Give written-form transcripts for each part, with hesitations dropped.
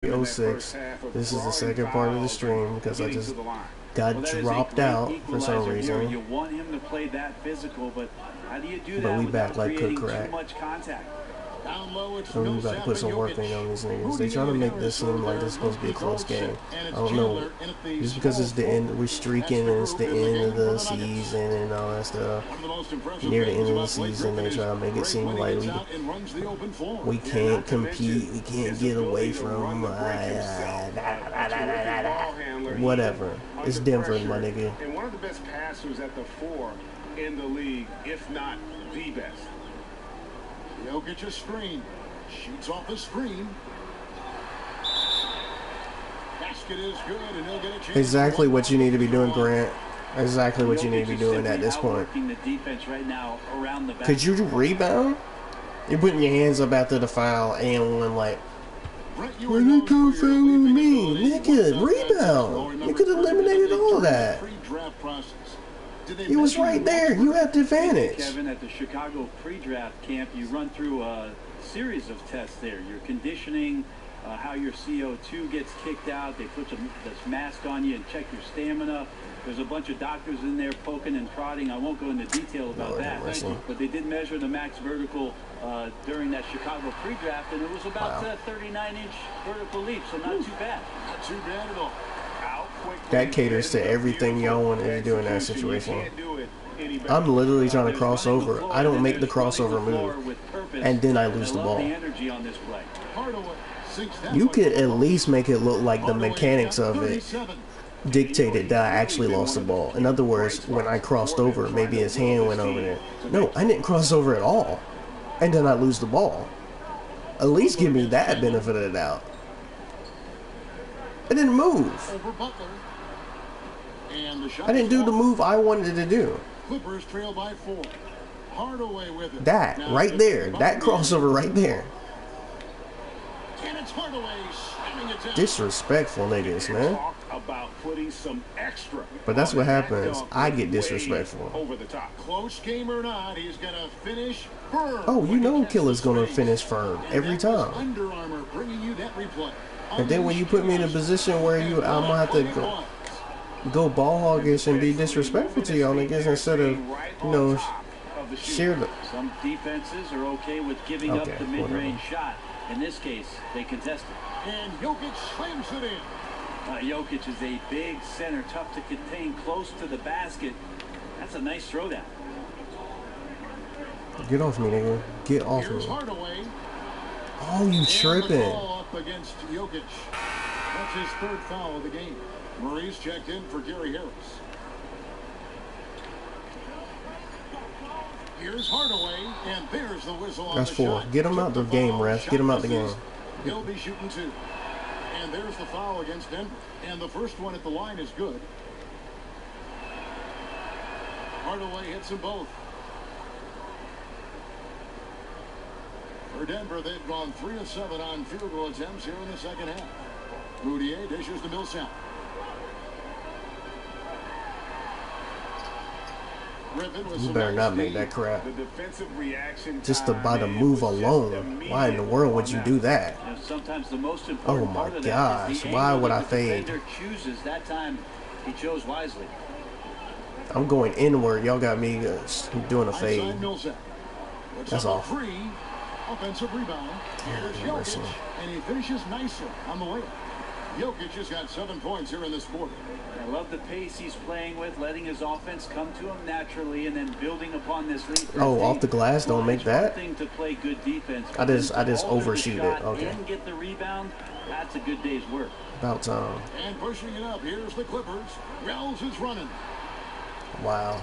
06. This is the second part of the stream because I just got dropped out for some reason. You want him to play that physical, but how do you do that? But we without back like cook creating crack. too much contact? And we about to put some work in on these niggas. They trying to make this seem like this is supposed to be a close game. I don't know. Just because it's the end, we're streaking and it's the end of the season and all that stuff. Near the end of the season, they try to make it seem like we can't compete, we can't get away from whatever. It's Denver, my nigga. And one of the best passers at the 4 in the league, if not the best. Jokic a screen. Shoots off the screen. Basket is good, and he'll get a chance. Exactly what you need to be doing, Grant. Exactly what you need to be doing at this point. Could you rebound? You're putting your hands up after the foul and one like, well, you can't foul me, nigga. Rebound. You could have eliminated all of that. He was right there. You have the advantage. Kevin, at the Chicago pre-draft camp, you run through a series of tests there. Your conditioning, how your CO2 gets kicked out. They put this mask on you and check your stamina. There's a bunch of doctors in there poking and prodding. I won't go into detail about that, but they did measure the max vertical during that Chicago pre-draft, and it was about a 39-inch vertical leap, so not too bad. Not too bad at all. That caters to everything y'all wanted to do in that situation. I'm literally trying to cross over. I don't make the crossover move, and then I lose the ball. You could at least make it look like the mechanics of it dictated that I actually lost the ball. In other words, when I crossed over, maybe his hand went over there. No, I didn't cross over at all, and then I lose the ball. At least give me that benefit of the doubt. I didn't move. I didn't do the move I wanted to do. Clippers trail by 4. Hardaway with it. That right there, that crossover right there. And it's Hardaway slamming it down. Disrespectful niggas, man. About putting some extra. But that's what happens. I get disrespectful. Over the top. Close game or not, he's gonna finish firm. Oh, you know Killer's gonna finish firm every time. Under Armour bringing you that replay. And then when you put me in a position where I'm gonna have to go ball hoggish and be disrespectful to y'all niggas instead of, you know, share the. Some defenses are okay with giving up the mid-range shot. In this case, they contested. And Jokic slams it in. Jokic is a big center, tough to contain, close to the basket. That's a nice throwdown. Get off me, nigga. Get off me. Hardaway. Oh, you tripping. Up against Jokic. That's his 3rd foul of the game. Murray's checked in for Gary Harris. Here's Hardaway, and there's the whistle on That's the 4. shot. Get him out the game, ref. Get him out the game. He'll be shooting 2. And there's the foul against Denver. And the first one at the line is good. Hardaway hits them both. For Denver, they've gone 3 of 7 on field goal attempts here in the second half. Moutier dishes to Millsap. You better not make that crap. The defensive reaction just by the move alone. Why in the world would you do that? Sometimes the most oh my gosh, why would I fade? Chooses that time, he chose wisely. I'm going inward. Y'all got me doing a fade. That's all. Offensive rebound. Here's Jokic, and he finishes nicely on the way. Jokic has got 7 points here in this quarter. I love the pace he's playing with, letting his offense come to him naturally, and then building upon this lead. Oh, off the glass, don't make that. Thing to play good defense. I just overshoot it. Okay. And get the rebound. That's a good day's work. About time. And pushing it up. Here's the Clippers. Wells is running. Wow.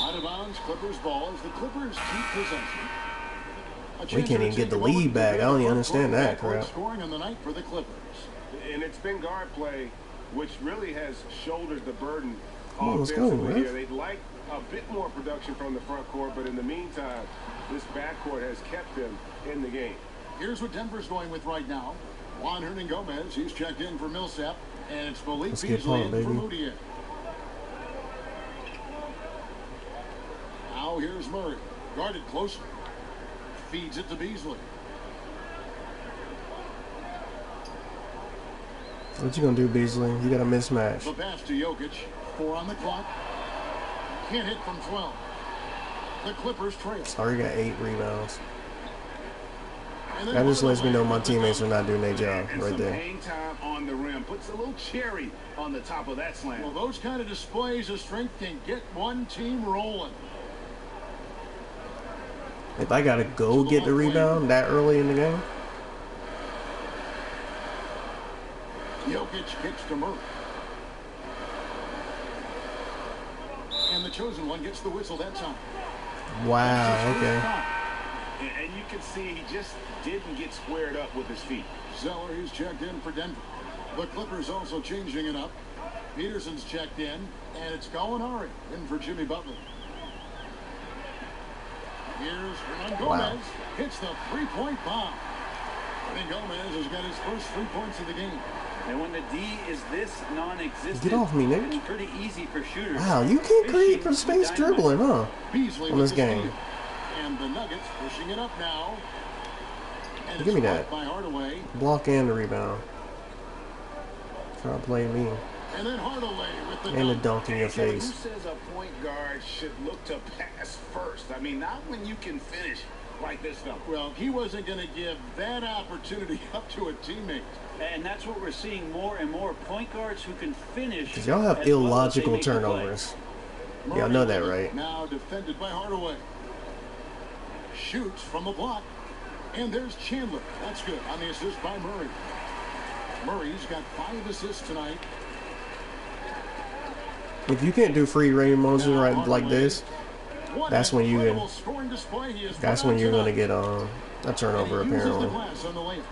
Out of bounds, Clippers ball as the Clippers keep possession. We can't even get the lead back. I don't even understand that crap. Scoring on the night for the Clippers. And it's been guard play, which really has shouldered the burden offensively here. They'd like a bit more production from the front court, but in the meantime, this backcourt has kept them in the game. Here's what Denver's going with right now. Juan Hernangomez, he's checked in for Millsap, and it's Malik Beasley in for Moutier. Now here's Murray, guarded closely. Feeds it to Beasley. What you gonna do, Beasley? You got a mismatch. The pass to Jokic. 4 on the clock. Can't hit from 12. The Clippers trail. Already got 8 rebounds. That just lets me know my teammates are not doing their job right there. Hang time on the rim puts a little cherry on the top of that slam. Well, those kind of displays of strength can get one team rolling. If I gotta go get the rebound that early in the game, Jokic kicks to Murray. And the chosen one gets the whistle that time. wow, okay. And you can see he just didn't get squared up with his feet. Zeller, he's checked in for Denver. The Clippers also changing it up. Peterson's checked in, and it's Gallinari in for Jimmy Butler. Here's Hernan Gomez. Hits the three-point bomb. I think Gomez has got his first 3 points of the game. And when the D is this non-existent, Get off me, nigga. it's pretty easy for shooters. Wow, you can't create from space dribbling, huh? Beasley On this with the game. steal. And the Nuggets pushing it up now. And Give me it's that. blocked by Hardaway. Block and the rebound. Try to play me. And then Hardaway with the And the dunk. dunk in your Who face. says a point guard should look to pass first? I mean, not when you can finish like this, though. Well, he wasn't going to give that opportunity up to a teammate. And that's what we're seeing more and more. Point guards who can finish. Because y'all have as well as they illogical make the play. turnovers. Y'all know that, right? Now defended by Hardaway. Shoots from the block. And there's Chandler. That's good on the assist by Murray. Murray's got 5 assists tonight. If you can't do free range motion right like this, What that's an when you incredible scoring display he has that's put when on you're gonna tonight. get a turnover And he uses the apparently. glass on the layup.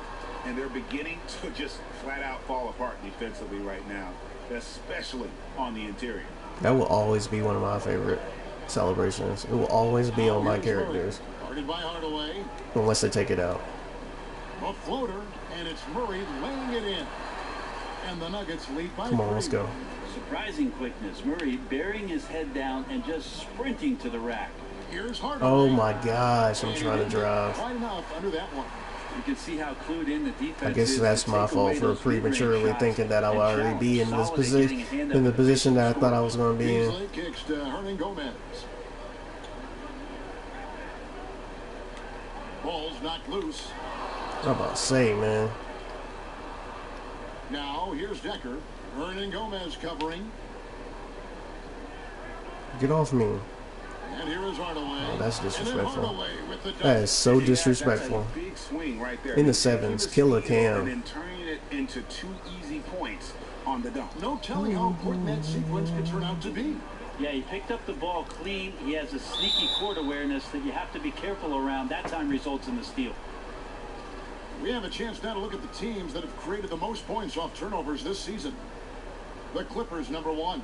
And they're beginning to just flat out fall apart defensively right now, especially on the interior. That will always be one of my favorite celebrations. It will always be on my Here's Murray. characters Guarded by Hardaway. unless they take it out. A floater, and it's Murray laying it in. And the Nuggets lead by Come on, 3. let's go. Surprising quickness. Murray burying his head down and just sprinting to the rack. Here's Hardaway. Oh my gosh, I'm And he trying to didn't get drive. quite enough under that one. You can see how clued in the defense I guess is that's to my take away fault for those mid-range prematurely shots thinking that I would and already be in this challenge position, Solid getting a hand up in the and position that I score. thought I was going to be in. Beasley kicks to Hernan Gomez. Ball's knocked loose. I'm about to say, man. Now here's Decker. Hernan Gomez covering. Get off me. And here is Hardaway. Oh, that's disrespectful. And then Hardaway with the dunk. That is so disrespectful. That's a big swing right there. In the sevens, killer Cam. And then turning it into 2 easy points on the dunk. No telling how important that sequence could turn out to be. Yeah, he picked up the ball clean. He has a sneaky court awareness that you have to be careful around. That time results in the steal. We have a chance now to look at the teams that have created the most points off turnovers this season. The Clippers, number 1.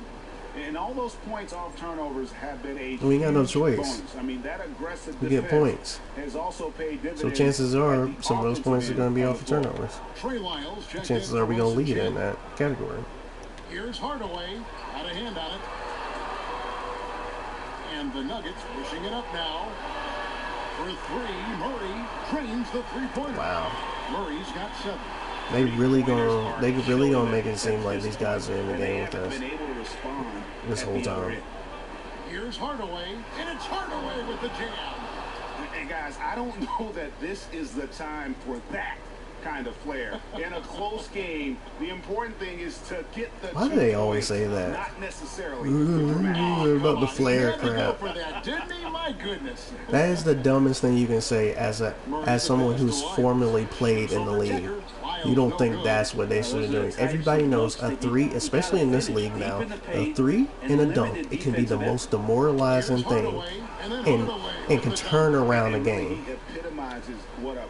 And all those points off turnovers have been a We ain't got no huge choice. bonus. I mean, that aggressive We get defense points. has also paid dividends. So chances are at the some of those offensive points are end going to be of off the of floor. turnovers. Trey Lyles checked Chances in are for we going to Wilson lead in Chandler. that category. Here's Hardaway. Out of hand on it. And the Nuggets pushing it up now. For 3, Murray drains the three-pointer. Wow. Murray's got 7. They really gonna make it seem like these guys are in the game with us Been able to respond this at whole the other time. end. Here's Hardaway, and it's Hardaway with the jam. And guys, I don't know that this is the time for that kind of flair. In a close game, the important thing is to get the Why do 2 they always points, say that? Not necessarily the dramatic. About the flare He had to go crap. for that, didn't he? My goodness. That is the dumbest thing you can say as someone who's formerly played in the league. You don't think that's what they should be doing. Everybody knows a 3, especially in this league now, a 3 and a dunk, it can be the most demoralizing thing and can turn around a game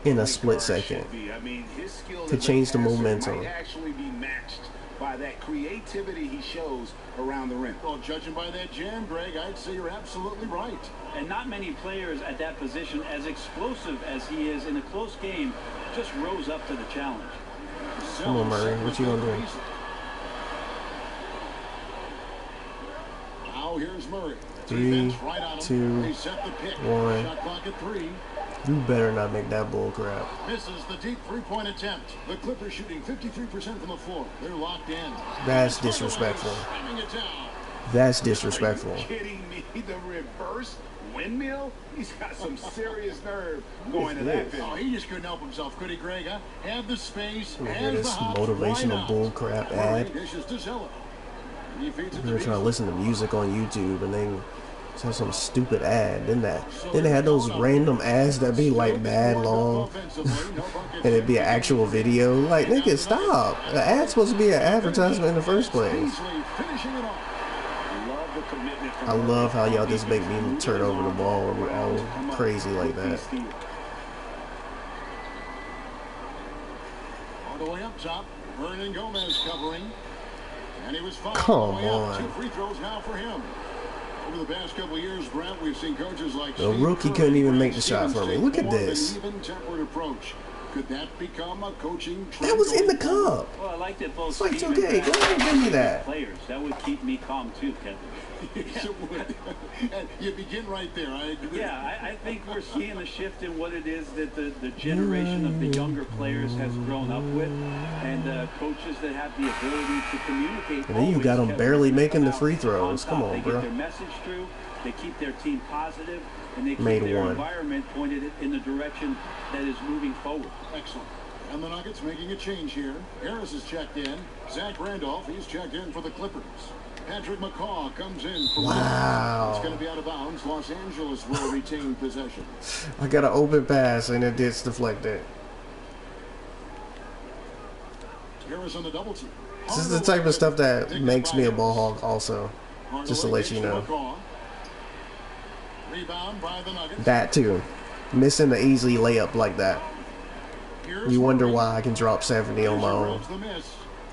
in a split second. I mean, his skill to as a change the passer momentum. might actually be matched by that creativity he shows around the rim. Well, judging by that jam, Greg, I'd say you're absolutely right. And not many players at that position, as explosive as he is in a close game, just rose up to the challenge. Come on, Murray. What you gonna do? Now here's Murray. 3, Defense right on him. 2, They set the pick. 1. Shot clock at 3. You better not make that bull crap. Misses the deep three-point attempt. The Clippers shooting 53% from the floor. They're locked in. That's disrespectful. Slamming it down. That's disrespectful. Are you kidding me? The reverse windmill? He's got some serious nerve going to that finish. Oh, he just couldn't help himself, could he, Greg? Huh? Have the space, Look at has this the hops, motivational bull crap ad. Dishes to Zeller. He feeds it We were to trying to Beasley. listen to music on YouTube and they had some stupid ad. Then they had those random ads that be like mad long and it'd be an actual video. Like, nigga, stop. The ad's supposed to be an advertisement in the first place. Beasley finishing it off. Love the commitment from I love how y'all just make me turn over the ball all crazy like that. All the way up top, Vernon Gomez covering. And he was fouled. Come all the way up. on. 2 free throws now for him. Over the past couple of years, Brent, we've seen coaches like The Steve rookie Kerr couldn't even and make the shot Stevens for me. take Look at more of an this. even-tempered approach. Could that become a coaching trend? That was in the going forward? cup. Well, I like that both It's like, Stevens okay, and go ahead and give me that. players. That would keep me calm too, Kevin. Yes, it would. And you begin right there. I agree. Yeah, I think we're seeing a shift in what it is that the generation of the younger players has grown up with, and coaches that have the ability to communicate. And then you always, got them Kevin, barely come making the out free throws. top. Come on, they bro. get their message through. They keep their team positive, and they keep Made their one. environment pointed in the direction that is moving forward. Excellent. And the Nuggets making a change here. Harris is checked in. Zach Randolph, he's checked in for the Clippers. Patrick McCaw comes in for Wow. It's going to be out of bounds. Los Angeles will retain possession. I got an open pass and it did deflect it. Harris on the double team. This is the type of stuff that makes me a ball hog also. Just to let you know. Rebound by the Nuggets. That too. Missing the easy layup like that. You wonder why I can drop 70 on my own.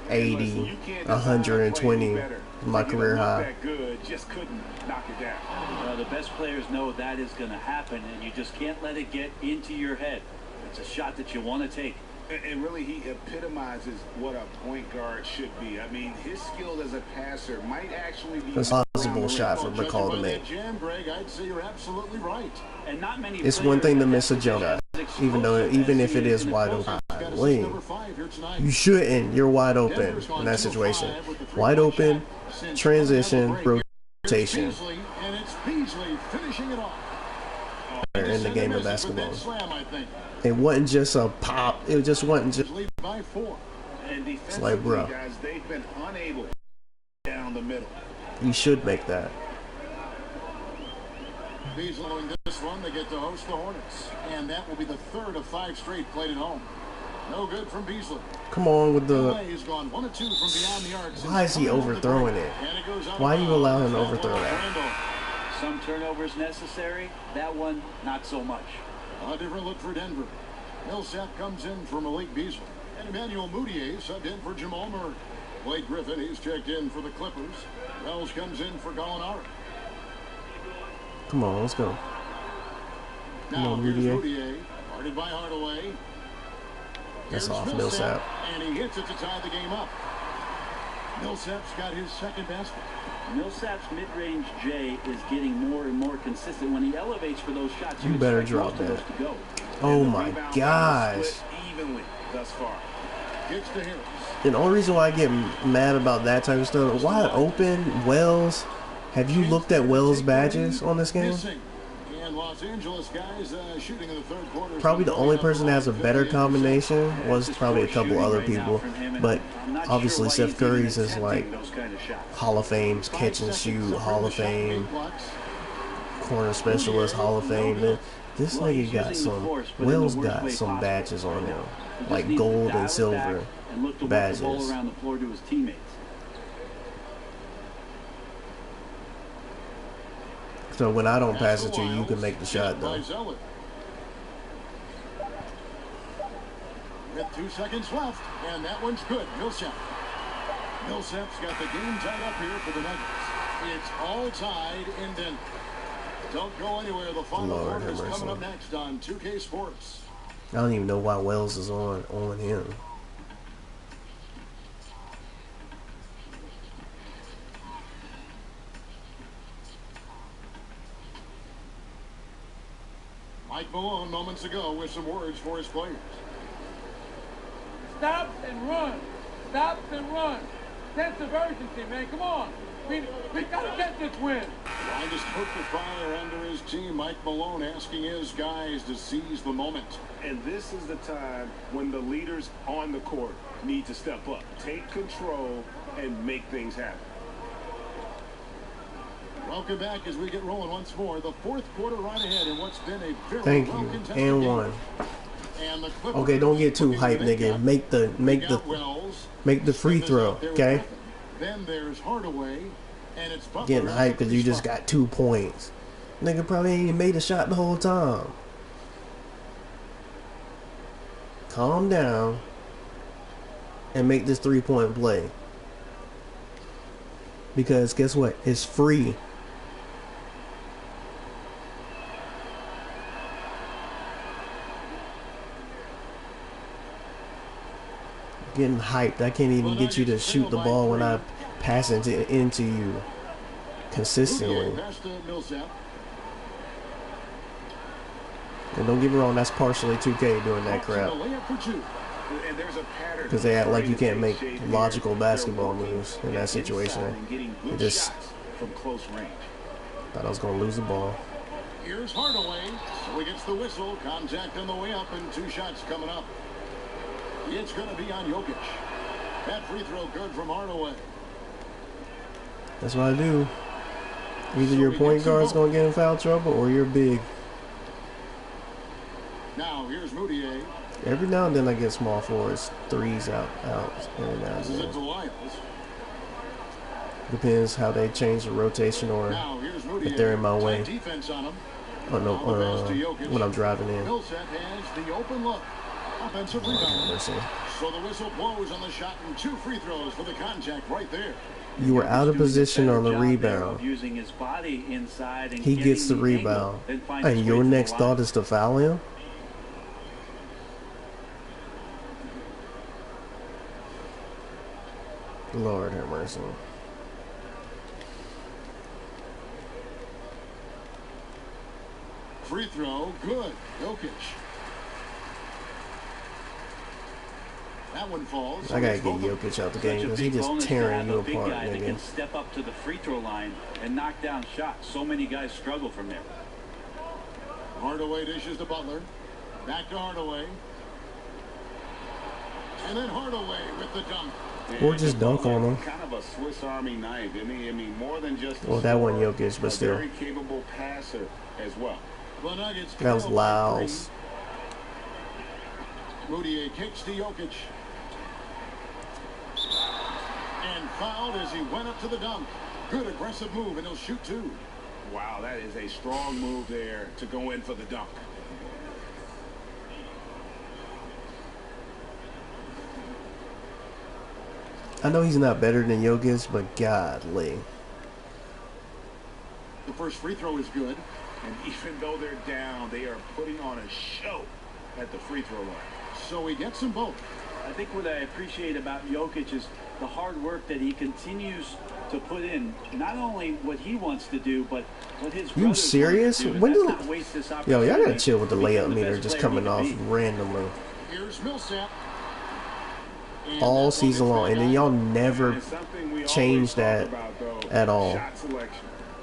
80, 120, my career high. That good, just couldn't knock it down. The best players know that is going to happen, and you just can't let it get into your head. It's a shot that you want to take. And really, he epitomizes what a point guard should be. I mean, his skill as a passer might actually be That's a possible shot for McCall to make. Jam, Greg, I'd say you're absolutely right. And not many It's one thing to miss a jump shot, even if it is wide open. Lane, you shouldn't. You're wide open in that situation. Wide open, transition, rotation. And it's Beasley finishing it off. In the game of basketball. Slam, I think. It wasn't just a pop. It just wasn't just. Lead by 4. And It's like, bro, guys, they've been unable down the middle. you should make that. Beasley winning this one, they get to host the Hornets. And that will be the 3rd of 5 straight played at home. No good from Beasley. Come on with the. He's gone 1 of 2 from beyond the arc. Why is he overthrowing it? Why do you allow him to overthrow that? Some turnovers necessary. That one, not so much. A different look for Denver. Millsap comes in for Malik Beasley. And Emmanuel Mudiay subbed in for Jamal Murray. Blake Griffin, he's checked in for the Clippers. Wells comes in for Gallinari. Come on, let's go. Come Now on, here's Mudiay. Mudiay, guarded by Hardaway. That's Here's off Millsap. And he hits it to tie the game up. Millsap's got his second basket. Millsap's mid-range J is getting more and more consistent. When he elevates for those shots, You better expect drop most of that. those to go. Oh And the my rebound gosh. split evenly thus far. Gets to Harris. And the only reason why I get mad about that type of stuff, wide open, Wells. Have you looked at Wells' badges on this game? Missing. And Los Angeles guys shooting in the 3rd quarter. Probably the only person that has a better combination was probably a couple other people. But obviously Steph Curry's is like those kind of shots. Hall of Fame, catch and shoot, Hall of Fame, corner specialist, Hall of Fame. Man, this nigga got some, Wells got some badges on him, like gold and silver And look to work the ball badges. around the floor to his teammates. So when I don't pass it to you, you can make the shot though. With 2 seconds left, and that one's good. Millsap. Millsap's got the game tied up here for the Nuggets. It's all tied in Denver. Don't go anywhere. The final Lord quarter is have mercy. coming up next on 2K Sports. I don't even know why Wells is on him. Mike Malone moments ago with some words for his players. Stop and run. Stop and run. Sense of urgency, man. Come on. We got to get this win. Trying to stoke the fire under his team. Mike Malone asking his guys to seize the moment. And this is the time when the leaders on the court need to step up, take control, and make things happen. Welcome back as we get rolling once more. The fourth quarter right ahead in what's been a very Thank you. And one. Okay, don't get too hyped, nigga. Make the free throw, okay? Then there's Hardaway, and it's getting hyped because you just got 2 points. Nigga probably ain't even made a shot the whole time. Calm down and make this 3-point play. Because guess what? It's free. Getting hyped. I can't even get you to shoot the ball when I pass it into you consistently. And don't get me wrong, that's partially 2K doing that crap. Because they act like you can't make logical basketball moves in that situation. It just thought I was going to lose the ball. Here's Hardaway. So he gets the whistle. Contact on the way up and 2 shots coming up. It's going to be on Jokic. That free throw good from Hardaway. That's what I do. Either your point guard's going to get in foul trouble or you're big. Now here's Moutier. Every now and then I get small forwards, threes out, every now and then. Depends how they change the rotation or if they're in my way. Or no, when I'm driving in. Millsap has the open look. Offensive rebound. So the whistle blows on the shot and 2 free throws for the contact right there. You were out of position on the rebound. Using his body inside and he gets the rebound. And your next thought is to foul him? Lord have mercy. Free throw, good. Jokic. That one falls. I gotta get Jokic out the game because he just tearing you apart, nigga. That can step up to the free throw line and knock down shots. So many guys struggle from there. Hardaway dishes to Butler. Back to Hardaway. And then Hardaway with the dunk. Or just dunk on him. Kind of a Swiss Army knife. I mean, more than just. Well, that one Jokic, but still. Very capable passer as well. That was Lyles. Moutier kicks to Jokic. And fouled as he went up to the dunk. Good aggressive move, and he'll shoot 2. Wow, that is a strong move there to go in for the dunk. I know he's not better than Jokic, but godly. The first free throw is good. And even though they're down, they are putting on a show at the free throw line. So he gets them both. I think what I appreciate about Jokic is the hard work that he continues to put in. Not only what he wants to do, but what his You serious? When do yo, y'all gotta chill with the layup meter just coming off randomly. Here's Millsap. All season long, and then y'all never change that at all.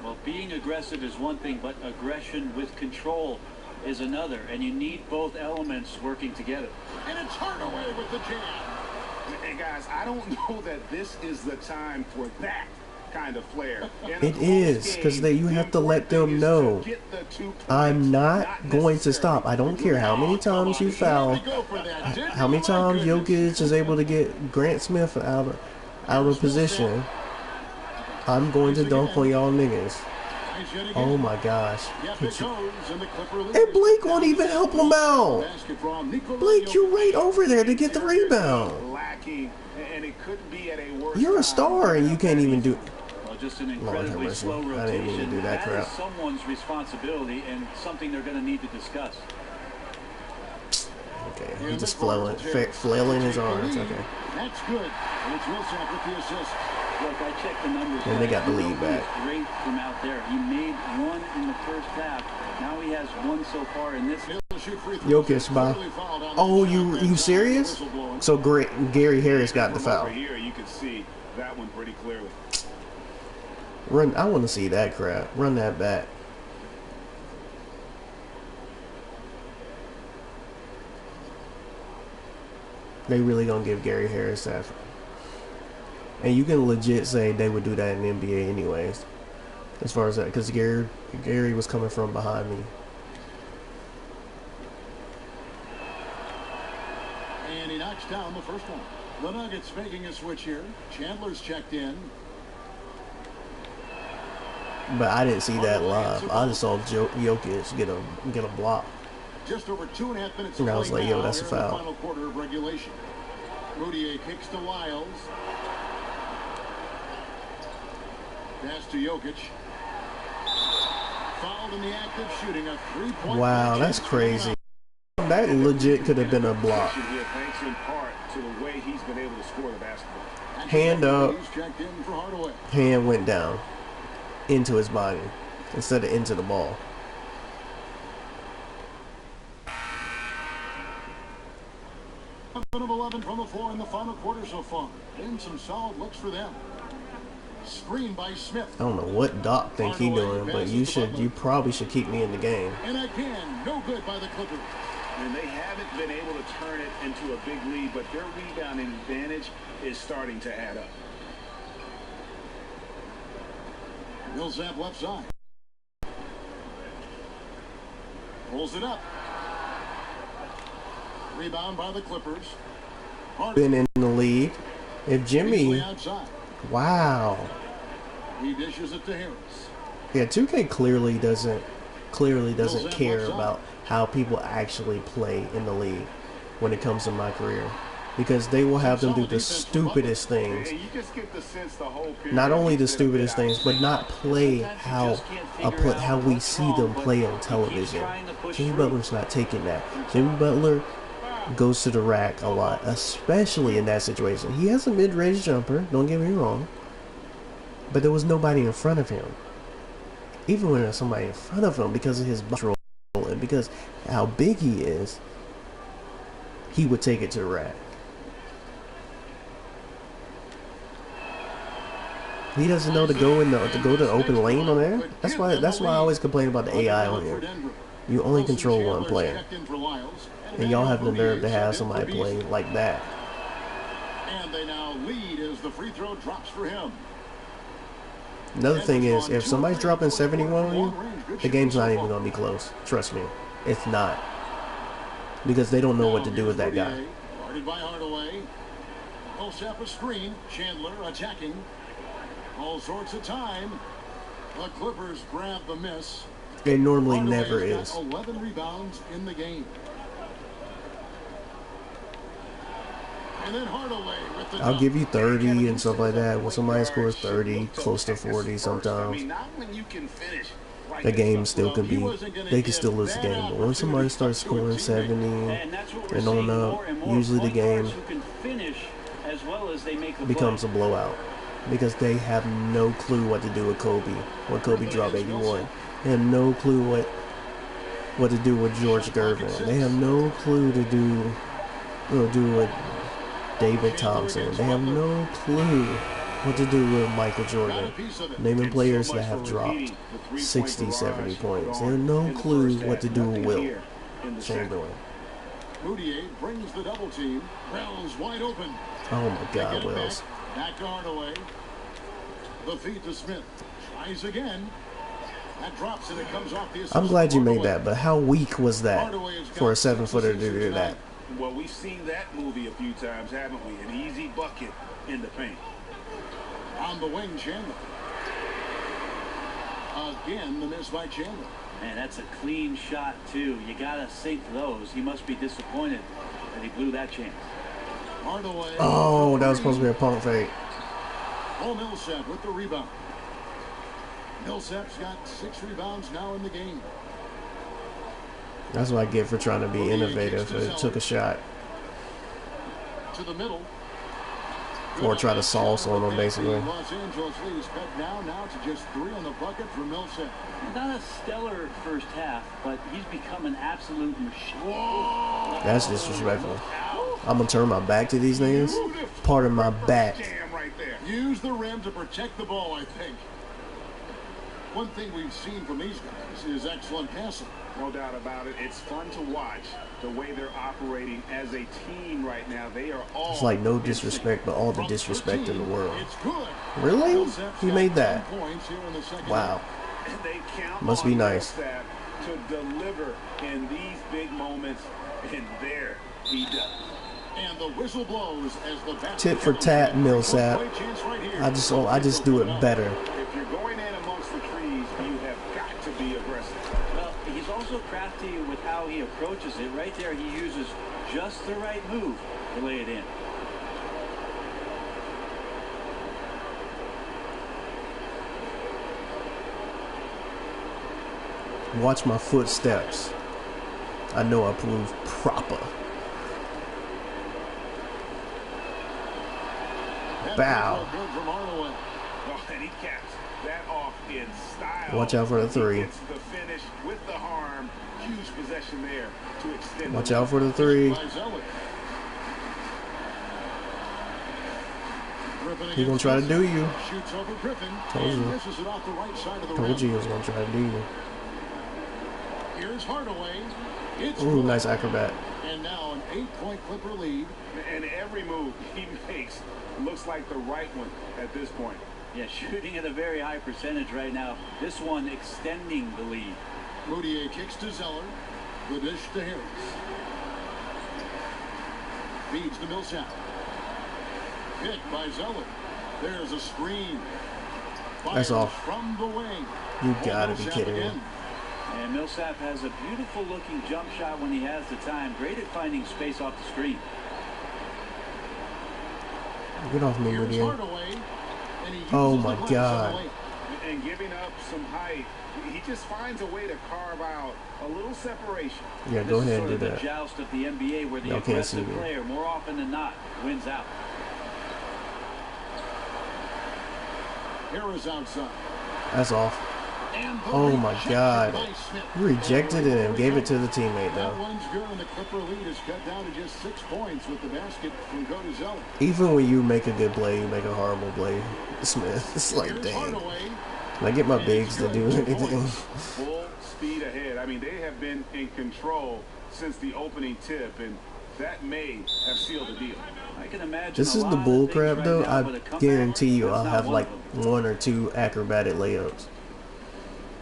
Well, being aggressive is one thing, but aggression with control is another, and you need both elements working together. And it's Hardaway with the jam. Hey guys, I don't know that this is the time for that kind of flair. It is, because you have to let them know I'm not going to stop. I don't care how many times you foul, how many times Jokic is able to get Grant Smith out of position. I'm going to dunk on y'all niggas. Oh my gosh. And Blake won't even help him out. Blake, you're right over there to get the rebound. You're a star and you can't even do. Just an incredibly slow rotation. I didn't mean to do that crap. Is someone's responsibility and something they're going to need to discuss. Okay, he's just flailing his arms. Okay. That's good. And it's Millsap with the assist. Look, I checked the numbers. And they got the lead back. Great from out there. He made one in the first half. Now he has one so far in this. Jokic, by. Oh, you serious? So great. Gary Harris got the foul. Here you can see that one pretty clearly. Run. I want to see that crap. Run that back. They really gonna give Gary Harris that. And you can legit say they would do that in the NBA anyways. As far as that, because Gary was coming from behind me. And he knocks down the first one. The Nuggets making a switch here. Chandler's checked in. But I didn't see that live. I just saw Jokic get a block. Just over 2.5 minutes. And I was like, yo, that's a foul. Final quarter of regulation. Moutier kicks to Lyles. Pass to Jokic. Fouled in the act of shooting a three-point. Wow, that's crazy. That legit could have been a block. Thanks in part to the way he's been able to score the basketball. Hand up. Checked in for Hardaway. Hand went down into his body instead of into the ball. Of 11 from the floor in the final quarter so far. And some solid looks for them. Screen by Smith. I don't know what Doc think he doing, but you probably should keep me in the game. And again, no good by the Clippers. And they haven't been able to turn it into a big lead, but their rebounding advantage is starting to add up. Millsap left side. Pulls it up. Rebound by the Clippers. Been in the league. If Jimmy, wow. He dishes it to Harris. Yeah, 2K clearly doesn't care about how people actually play in the league when it comes to my career, because they will have them do the stupidest things. Not only the stupidest things, but not play how we see them play on television. Jimmy Butler's not taking that. Jimmy Butler goes to the rack a lot, especially in that situation. He has a mid-range jumper, don't get me wrong, but there was nobody in front of him. Even when there's somebody in front of him, because of his control and because how big he is, he would take it to the rack. He doesn't know to go to the open lane on there. That's why I always complain about the AI on here. You only control one player. And y'all have the nerve to have somebody play like that. And they now lead as the free throw drops for him. Another thing is, if somebody's dropping 71 on you, the game's not even going to be close. Trust me. It's not. Because they don't know what to do with that guy. Guarded by Hardaway. Millsap a screen. Chandler attacking. All sorts of time. The Clippers grab the miss. It normally Hardaway never has is. got 11 rebounds in the game. And then Hardaway with the I'll give you 30 and stuff like that. When somebody scores 30, close to 40 sometimes, the game still can be, they can still lose the game. But when somebody starts scoring 70 and on up, usually the game becomes a blowout. Because they have no clue what to do with Kobe when Kobe dropped 81. They have no clue what to do with George Gervin. They have no clue to do with David Thompson. They have no clue what to do with Michael Jordan. Naming players that have dropped 60, 70 points. They have no clue what to do with Will Chamberlain. Moutier brings the double team. Wells wide open. Oh my God, Wells. Back to Hardaway. The feed to Smith. Tries again. That drops and it comes off the assist. I'm glad you made that, but how weak was that for a 7-footer to do that? Well, we've seen that movie a few times, haven't we? An easy bucket in the paint. On the wing, Chandler. Again, the miss by Chandler. Man, that's a clean shot, too. You got to sink those. He must be disappointed that he blew that chance. Hardaway. Oh, that was supposed to be a pump fake. Oh, Millsap with the rebound. Millsap's got 6 rebounds now in the game. That's what I get for trying to be innovative. It took a shot. To the middle. Or try to sauce on them, basically. Los Angeles lead is cut now to just 3 on the bucket for Millsap. Not a stellar first half, but he's become an absolute machine. That's disrespectful. I'm gonna turn my back to these niggas. Part of my back. Use the rim to protect the ball, I think. One thing we've seen from these guys is excellent passing. No doubt about it. It's fun to watch the way they're operating as a team right now. They are all. It's like no disrespect, but all the disrespect in the world. It's good. Really? He made that? Wow. They count Must be nice. to deliver in these big moments, and there he does. And the whistle blows as the Tit for tat, Millsap. I just do it better. If you're going in amongst the trees, you have got to be aggressive. Well, he's also crafty with how he approaches it. Right there, he uses just the right move to lay it in. Watch my footsteps. I know I prove proper. Bow. Oh, and he caps that off in style. Watch out for the three. Gets the finish with the harm. Huge possession there to extend. Watch out for the three. He gonna try to do you. Told you. Told you he was gonna try to do you. Here's Hardaway. Ooh, nice acrobat. And now an 8-point Clipper lead. And every move he makes looks like the right one at this point. Yeah, shooting at a very high percentage right now. This one extending the lead. Moutier kicks to Zeller. The dish to Harris. Feeds to Millsap. Hit by Zeller. There's a screen. That's off. From the wing. You gotta be kidding me. And Millsap has a beautiful looking jump shot when he has the time. Great at finding space off the screen. Get off me, Moutier. Oh my God. And giving up some height, he just finds a way to carve out a little separation. Yeah, go ahead and do the that. joust of the NBA where the aggressive player, more often than not, wins out. Harris outside. That's off. Oh my God. He rejected it and gave it to the teammate, though. That one's good, and the Clipper lead is cut down to just 6 points with the basket from Cody Zeller. Even when you make a good play, you make a horrible play, Smith. It's like, dang. Can I get my bigs to do anything? Full speed ahead. I mean, they have been in control since the opening tip, and that may have sealed the deal. I can imagine. This is the bull crap, though. I guarantee you I'll have like 1 or 2 acrobatic layups.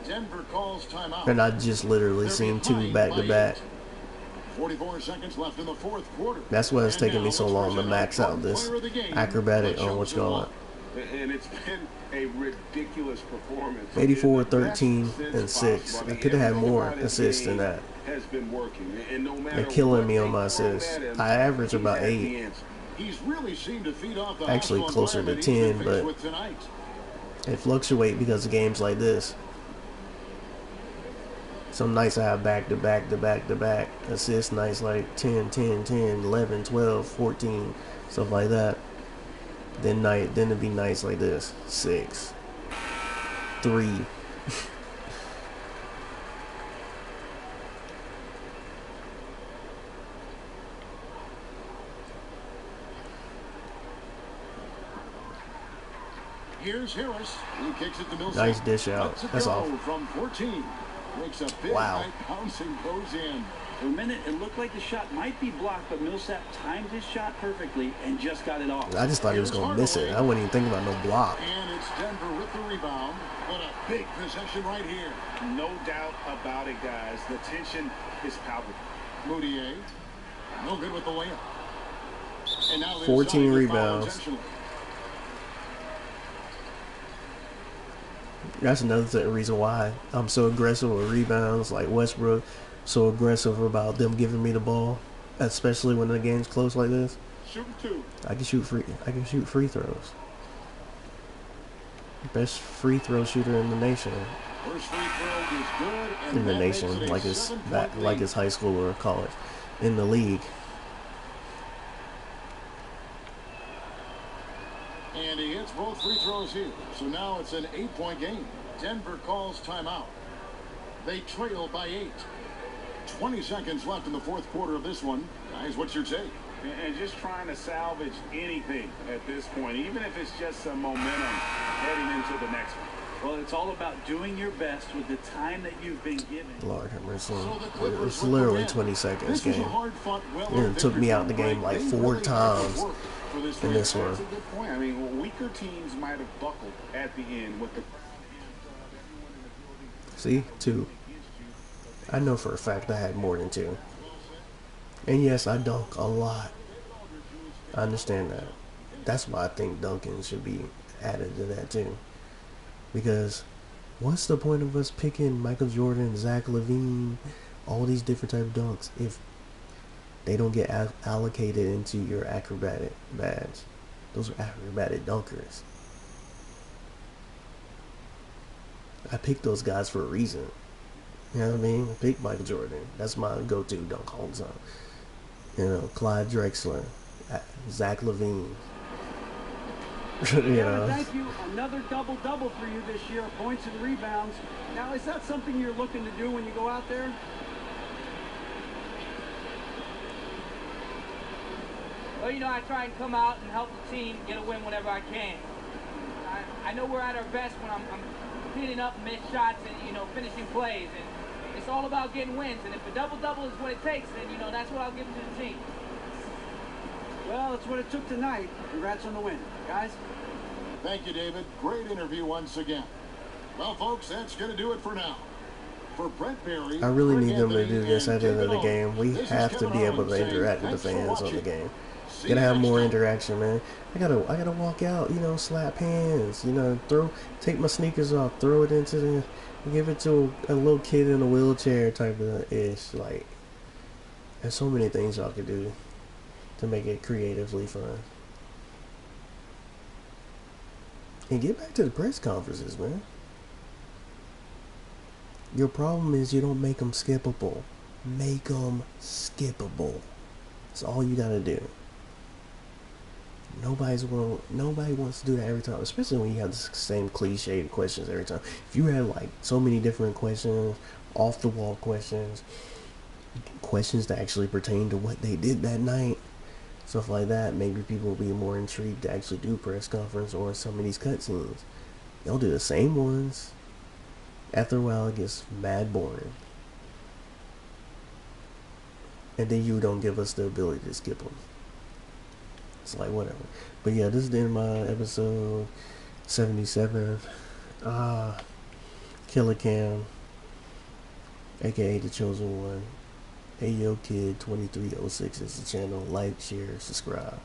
Denver calls timeout. And I just literally seen 2 back-to-back. 44 seconds left in the 4th quarter. That's why it's taking me so long to max out this acrobatic on what's going on. And it's been a ridiculous performance. 84, 13, and 6. I could have had more assists than that. Has been working. And no matter They're killing me on my assists. I average about 8. He's really seemed to feed off the Actually closer to 10, but it fluctuates because of games like this. Some nights I have back-to-back assist nights like 10, 10, 10, 11, 12, 14, stuff like that. Then it'd be nights like this. 6, 3. Here's Harris. He kicks it to Millsap. Nice dish out. That's off. From 14. Makes a big right bounce and goes in. For a minute, it looked like the shot might be blocked, but Millsap timed his shot perfectly and just got it off. I just thought he was going to miss it. I wouldn't even think about no block. And it's Denver with the rebound. But a big possession right here. No doubt about it, guys. The tension is palpable. Moutier. No good with the layup. And now 14 rebounds. That's another reason why I'm so aggressive with rebounds, like Westbrook. So aggressive about them giving me the ball, especially when the game's close like this. Shoot 2. I can shoot free throws. Best free throw shooter in the nation. First free throw is good, and in the nation, like it's high school or college, in the league. And he hits both free throws here. So now it's an 8-point game. Denver calls timeout. They trail by 8. 20 seconds left in the fourth quarter of this one. Guys, what's your take? And just trying to salvage anything at this point, even if it's just some momentum heading into the next one. Well, it's all about doing your best with the time that you've been given. Lord have mercy. It's literally 20 seconds game. And it took me out the game like 4 times in this one. That's a good point. I mean, weaker teams might have buckled at the end with the... See? 2. I know for a fact I had more than 2. And yes, I dunk a lot. I understand that. That's why I think dunking should be added to that too. Because what's the point of us picking Michael Jordan, Zach LaVine, all these different type of dunks if they don't get allocated into your acrobatic badge? Those are acrobatic dunkers. I picked those guys for a reason. You know what I mean? I picked Michael Jordan. That's my go-to dunk all the time. You know, Clyde Drexler, Zach LaVine. Thank you. Another double-double for you this year, points and rebounds. Now, is that something you're looking to do when you go out there? Well, you know, I try and come out and help the team get a win whenever I can. I know we're at our best when I'm cleaning up and making shots and, you know, finishing plays. And it's all about getting wins. And if a double-double is what it takes, then, you know, that's what I'll give to the team. Well, that's what it took tonight. Congrats on the win, guys. Thank you, David. Great interview once again. Well, folks, that's going to do it for now. For Brent Berry, I really need them to do this at the end of the game. We have to be able to interact with the fans on the game. Gotta have more interaction, man. I gotta walk out, you know, slap hands, you know, take my sneakers off, throw it into the, give it to a little kid in a wheelchair type of ish. Like, there's so many things y'all could do to make it creatively fun. And get back to the press conferences, man. Your problem is you don't make them skippable. Make them skippable. That's all you gotta do. Nobody wants to do that every time, especially when you have the same cliched questions every time. If you had like so many different questions, off the wall questions that actually pertain to what they did that night, stuff like that, maybe people will be more intrigued to actually do press conference or some of these cutscenes. They'll do the same ones. After a while, it gets mad boring. And then you don't give us the ability to skip them. It's like, whatever. But yeah, this is the end of my episode 77. Killer Cam, aka The Chosen One. Hey Yo Kid 2306 is the channel. Like, share, subscribe.